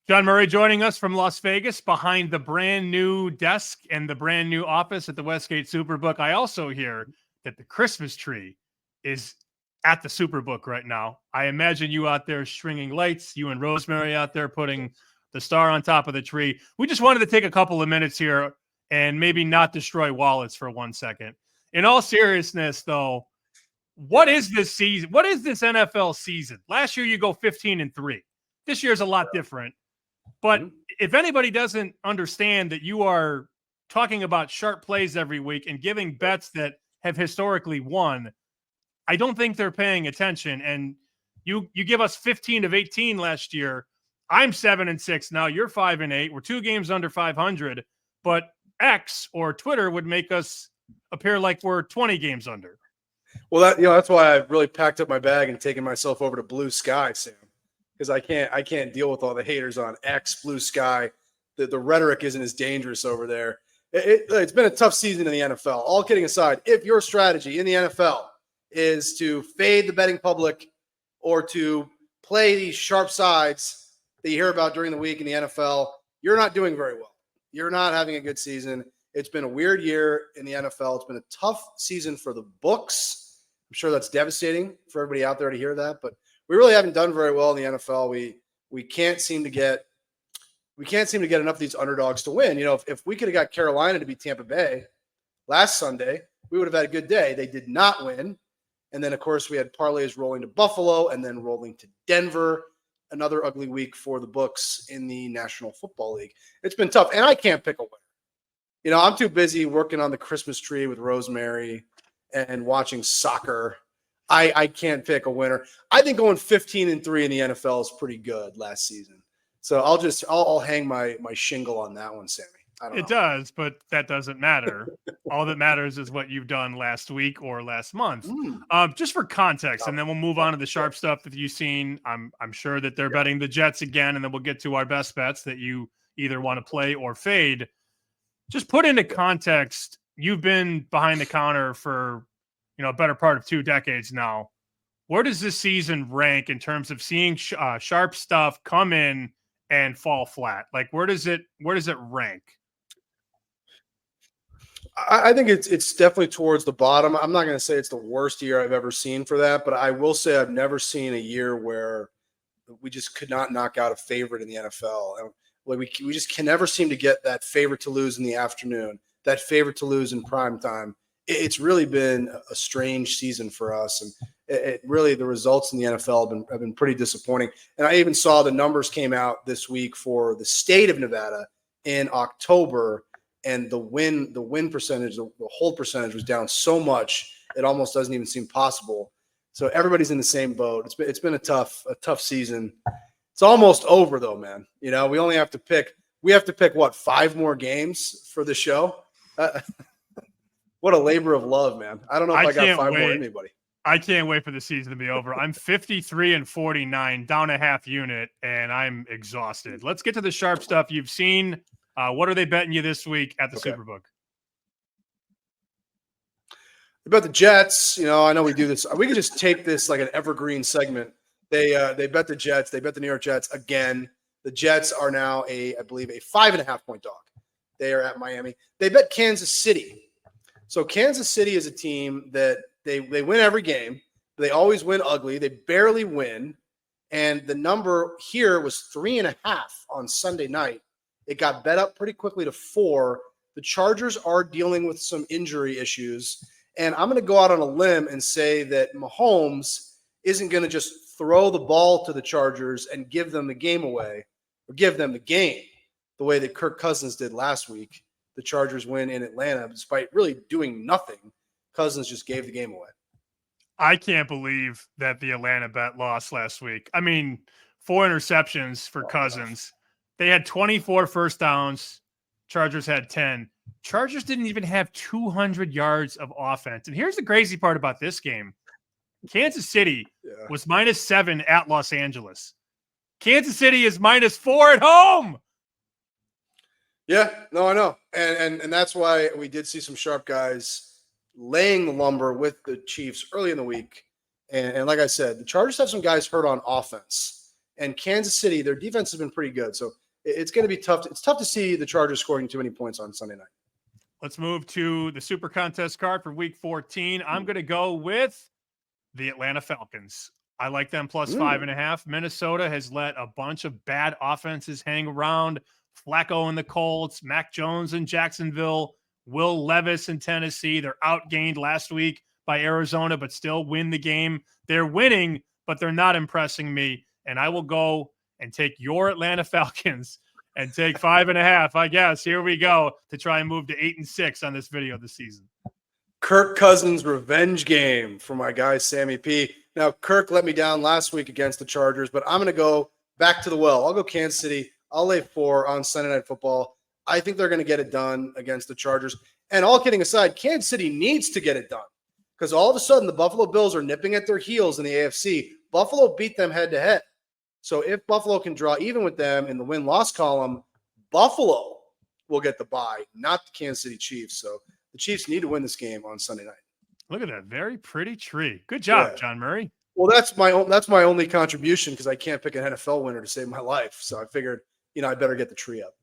John Murray joining us from Las Vegas behind the brand new desk and the brand new office at the Westgate SuperBook. I also hear that the Christmas tree is at the SuperBook right now. I imagine you out there stringing lights, you and Rosemary out there putting the star on top of the tree. We just wanted to take a couple of minutes here and maybe not destroy wallets for 1 second. In all seriousness, though, what is this season? What is this NFL season? Last year you go 15-3. This year's a lot different. But if anybody doesn't understand that you are talking about sharp plays every week and giving bets that have historically won, I don't think they're paying attention. And you give us 15 of 18 last year. I'm 7-6 now. You're 5-8. We're 2 games under 500. But X or Twitter would make us appear like we're 20 games under. Well, that's why I've really packed up my bag and taken myself over to Blue Sky, Sam. Because I can't deal with all the haters on X, Blue Sky. The rhetoric isn't as dangerous over there. It's been a tough season in the NFL. All kidding aside, if your strategy in the NFL is to fade the betting public or to play these sharp sides that you hear about during the week in the NFL, you're not doing very well. You're not having a good season. It's been a weird year in the NFL. It's been a tough season for the books. I'm sure that's devastating for everybody out there to hear that, but we really haven't done very well in the NFL. We can't seem to get enough of these underdogs to win. You know, if we could have got Carolina to beat Tampa Bay last Sunday, we would have had a good day. They did not win. And then, of course, we had parlays rolling to Buffalo and then rolling to Denver. Another ugly week for the books in the National Football League. It's been tough, and I can't pick a winner. You know, I'm too busy working on the Christmas tree with Rosemary and watching soccer. I can't pick a winner. I think going 15-3 in the NFL is pretty good last season. So I'll hang my shingle on that one, Sammy. It does, but that doesn't matter. All that matters is what you've done last week or last month. Just for context, and then we'll move on to the sharp stuff that you've seen. I'm sure that they're betting the Jets again, and then we'll get to our best bets that you either want to play or fade. Just put into context, you've been behind the counter for a better part of 2 decades now. Where does this season rank in terms of seeing sharp stuff come in and fall flat? Like, where does it rank? I think it's definitely towards the bottom. I'm not going to say it's the worst year I've ever seen for that, but I will say I've never seen a year where we just could not knock out a favorite in the NFL. We just can never seem to get that favorite to lose in the afternoon, that favorite to lose in prime time. It's really been a strange season for us, and it really, the results in the NFL have been pretty disappointing. And I even saw the numbers came out this week for the state of Nevada in October, and the win percentage, the hold percentage was down so much it almost doesn't even seem possible. So everybody's in the same boat. It's been a tough season. It's almost over though, man. You know, we have to pick what, 5 more games for the show. What a labor of love, man. I don't know if I got 5 more than anybody. I can't wait for the season to be over. I'm 53-49, down a half unit, and I'm exhausted. Let's get to the sharp stuff you've seen. What are they betting you this week at the SuperBook? About the Jets, I know we do this. We could just take this like an evergreen segment. They bet the Jets. They bet the New York Jets again. The Jets are now I believe a 5.5-point dog. They are at Miami. They bet Kansas City. So Kansas City is a team that they win every game. They always win ugly. They barely win. And the number here was 3.5 on Sunday night. It got bet up pretty quickly to 4. The Chargers are dealing with some injury issues. And I'm going to go out on a limb and say that Mahomes isn't going to just throw the ball to the Chargers and give them the game away, or give them the game the way that Kirk Cousins did last week. The Chargers win in Atlanta despite really doing nothing. Cousins just gave the game away. I can't believe that the Atlanta bet lost last week. I mean, 4 interceptions for Cousins. They had 24 first downs. Chargers had 10. Chargers didn't even have 200 yards of offense. And here's the crazy part about this game. Kansas City was -7 at Los Angeles. Kansas City is -4 at home. Yeah, no, I know. And that's why we did see some sharp guys laying the lumber with the Chiefs early in the week. And like I said, the Chargers have some guys hurt on offense. And Kansas City, their defense has been pretty good. So it's going to be tough. It's tough to see the Chargers scoring too many points on Sunday night. Let's move to the Super Contest card for Week 14. I'm going to go with the Atlanta Falcons. I like them plus 5.5. Minnesota has let a bunch of bad offenses hang around. Flacco in the Colts, Mac Jones in Jacksonville, Will Levis in Tennessee. They're outgained last week by Arizona, but still win the game. They're winning, but they're not impressing me. And I will go and take your Atlanta Falcons and take 5.5, I guess. Here we go to try and move to 8-6 on this video this season. Kirk Cousins revenge game for my guy, Sammy P. Now, Kirk let me down last week against the Chargers, but I'm going to go back to the well. I'll go Kansas City. I'll lay 4 on Sunday Night Football. I think they're going to get it done against the Chargers. And all kidding aside, Kansas City needs to get it done because all of a sudden the Buffalo Bills are nipping at their heels in the AFC. Buffalo beat them head-to-head. So if Buffalo can draw even with them in the win-loss column, Buffalo will get the bye, not the Kansas City Chiefs. So the Chiefs need to win this game on Sunday night. Look at that very pretty tree. Good job, John Murray. Well, that's my only contribution because I can't pick an NFL winner to save my life. So I figured, I better get the tree up.